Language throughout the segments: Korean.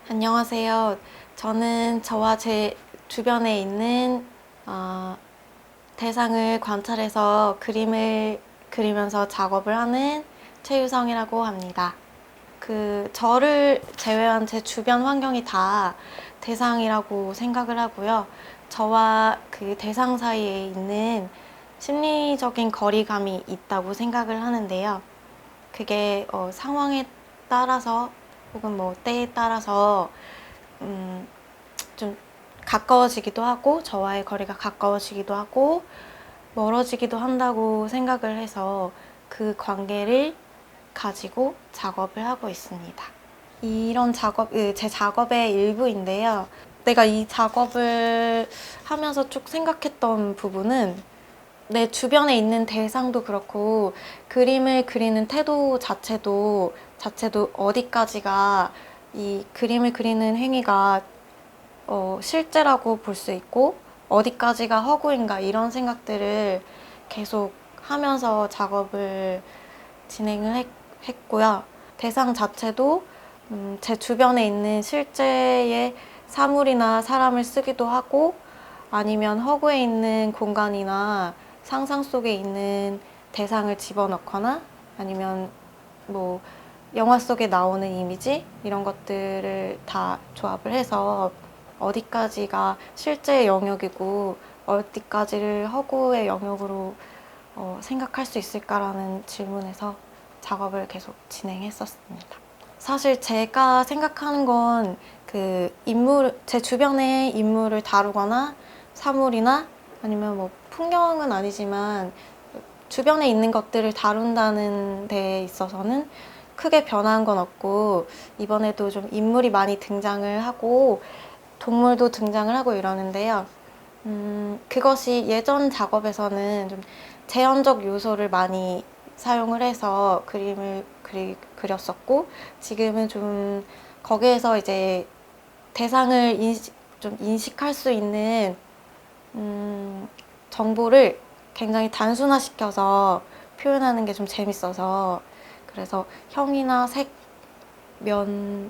안녕하세요. 저는 저와 제 주변에 있는 대상을 관찰해서 그림을 그리면서 작업을 하는 최유성이라고 합니다. 저를 제외한 제 주변 환경이 다 대상이라고 생각을 하고요. 저와 그 대상 사이에 있는 심리적인 거리감이 있다고 생각을 하는데요. 그게 상황에 따라서 혹은 뭐 때에 따라서 좀 가까워지기도 하고 저와의 거리가 가까워지기도 하고 멀어지기도 한다고 생각을 해서 그 관계를 가지고 작업을 하고 있습니다. 이런 제 작업의 일부인데요. 내가 이 작업을 하면서 쭉 생각했던 부분은 내 주변에 있는 대상도 그렇고 그림을 그리는 태도 자체도 어디까지가 이 그림을 그리는 행위가 실제라고 볼 수 있고 어디까지가 허구인가 이런 생각들을 계속 하면서 작업을 했고요. 대상 자체도 제 주변에 있는 실제의 사물이나 사람을 쓰기도 하고 아니면 허구에 있는 공간이나 상상 속에 있는 대상을 집어넣거나 아니면 뭐 영화 속에 나오는 이미지 이런 것들을 다 조합을 해서 어디까지가 실제의 영역이고 어디까지를 허구의 영역으로 생각할 수 있을까라는 질문에서 작업을 계속 진행했었습니다. 사실 제가 생각하는 건 제 주변의 인물을 다루거나 사물이나 아니면 뭐 풍경은 아니지만 주변에 있는 것들을 다룬다는 데 있어서는 크게 변한 건 없고 이번에도 좀 인물이 많이 등장을 하고 동물도 등장을 하고 이러는데요. 그것이 예전 작업에서는 좀 재현적 요소를 많이 사용을 해서 그렸었고 지금은 좀 거기에서 이제 대상을 좀 인식할 수 있는 정보를 굉장히 단순화시켜서 표현하는 게 좀 재밌어서 그래서 형이나 색, 면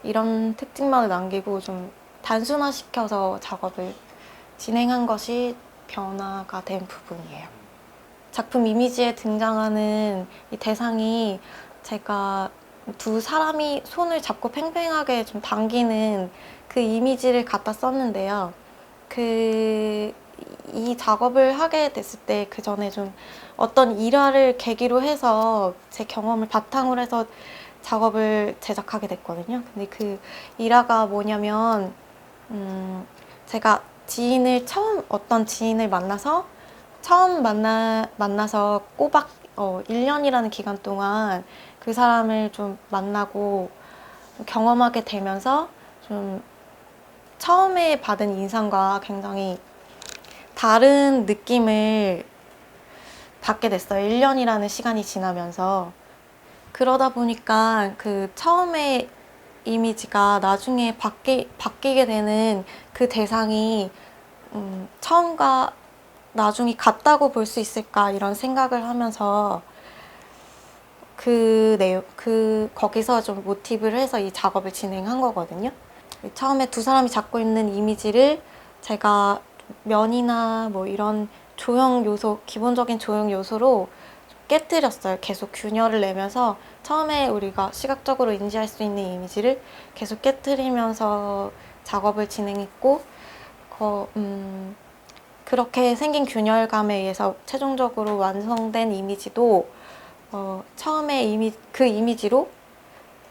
이런 특징만을 남기고 좀 단순화시켜서 작업을 진행한 것이 변화가 된 부분이에요. 작품 이미지에 등장하는 이 대상이 제가 두 사람이 손을 잡고 팽팽하게 좀 당기는 그 이미지를 갖다 썼는데요. 이 작업을 하게 됐을 때 그 전에 좀 어떤 일화를 계기로 해서 제 경험을 바탕으로 해서 작업을 제작하게 됐거든요. 근데 그 일화가 뭐냐면, 제가 어떤 지인을 만나서 만나서 꼬박 1년이라는 기간 동안 그 사람을 좀 만나고 경험하게 되면서 좀 처음에 받은 인상과 굉장히 다른 느낌을 받게 됐어요. 1년이라는 시간이 지나면서. 그러다 보니까 그 처음에 이미지가 나중에 바뀌게 되는 그 대상이 처음과 나중이 같다고 볼 수 있을까 이런 생각을 하면서 거기서 좀 모티브를 해서 이 작업을 진행한 거거든요. 처음에 두 사람이 잡고 있는 이미지를 제가 면이나 뭐 이런 기본적인 조형 요소로 깨뜨렸어요. 계속 균열을 내면서 처음에 우리가 시각적으로 인지할 수 있는 이미지를 계속 깨뜨리면서 작업을 진행했고, 그렇게 생긴 균열감에 의해서 최종적으로 완성된 이미지도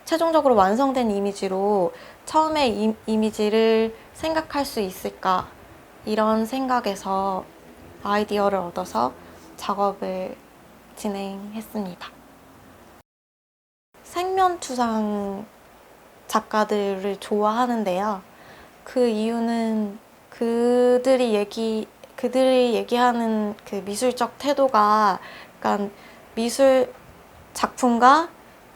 최종적으로 완성된 이미지로 처음에 이미지를 생각할 수 있을까 이런 생각에서 아이디어를 얻어서 작업을 진행했습니다. 생면추상 작가들을 좋아하는데요. 그 이유는 그들이 얘기하는 그 미술적 태도가 약간 미술 작품과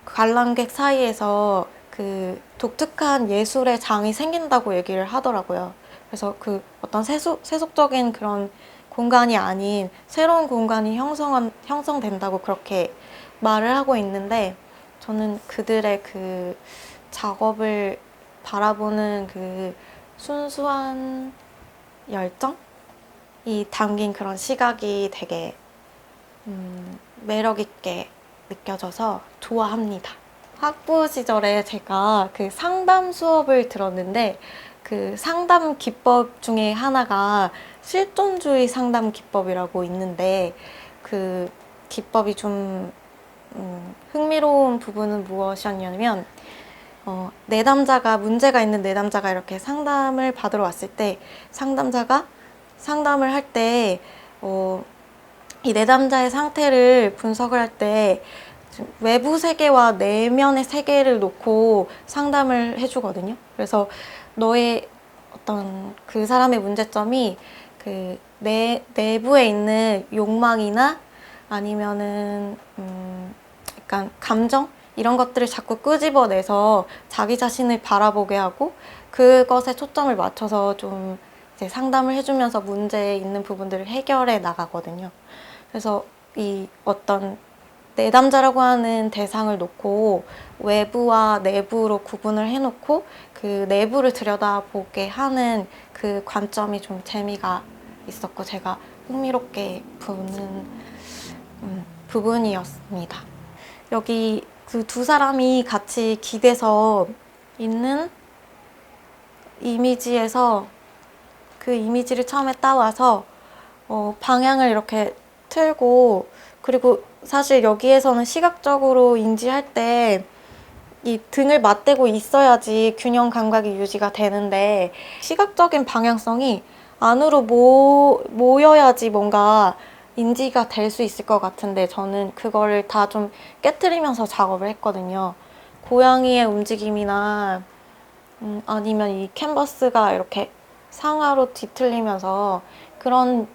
관람객 사이에서 그 독특한 예술의 장이 생긴다고 얘기를 하더라고요. 그래서 그 어떤 세속적인 그런 공간이 아닌 새로운 공간이 형성된다고 그렇게 말을 하고 있는데 저는 그들의 그 작업을 바라보는 그 순수한 열정이 담긴 그런 시각이 되게 매력 있게 느껴져서 좋아합니다. 학부 시절에 제가 그 상담 수업을 들었는데 그 상담 기법 중에 하나가 실존주의 상담 기법이라고 있는데 그 기법이 좀 흥미로운 부분은 무엇이었냐면 내담자가 문제가 있는 내담자가 이렇게 상담을 받으러 왔을 때 상담자가 상담을 할 때 이 내담자의 상태를 분석을 할 때 외부 세계와 내면의 세계를 놓고 상담을 해주거든요. 그래서 너의 어떤 그 사람의 문제점이 그 내부에 있는 욕망이나 아니면은 약간 감정 이런 것들을 자꾸 끄집어내서 자기 자신을 바라보게 하고 그것에 초점을 맞춰서 좀 이제 상담을 해주면서 문제 있는 부분들을 해결해 나가거든요. 그래서 이 어떤 내담자라고 하는 대상을 놓고 외부와 내부로 구분을 해놓고 그 내부를 들여다보게 하는 그 관점이 좀 재미가 있었고 제가 흥미롭게 보는 부분이었습니다. 여기 그 두 사람이 같이 기대서 있는 이미지에서 그 이미지를 처음에 따와서 방향을 이렇게 틀고 그리고 사실 여기에서는 시각적으로 인지할 때 이 등을 맞대고 있어야지 균형 감각이 유지가 되는데 시각적인 방향성이 안으로 모여야지 뭔가 인지가 될 수 있을 것 같은데 저는 그거를 다 좀 깨트리면서 작업을 했거든요. 고양이의 움직임이나 아니면 이 캔버스가 이렇게 상하로 뒤틀리면서 그런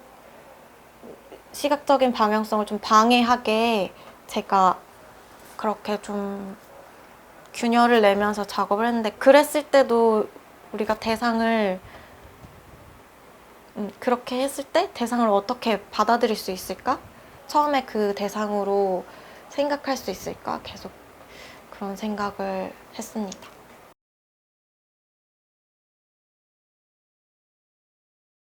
시각적인 방향성을 좀 방해하게 제가 그렇게 좀 균열을 내면서 작업을 했는데 그랬을 때도 우리가 대상을 그렇게 했을 때 대상을 어떻게 받아들일 수 있을까? 처음에 그 대상으로 생각할 수 있을까? 계속 그런 생각을 했습니다.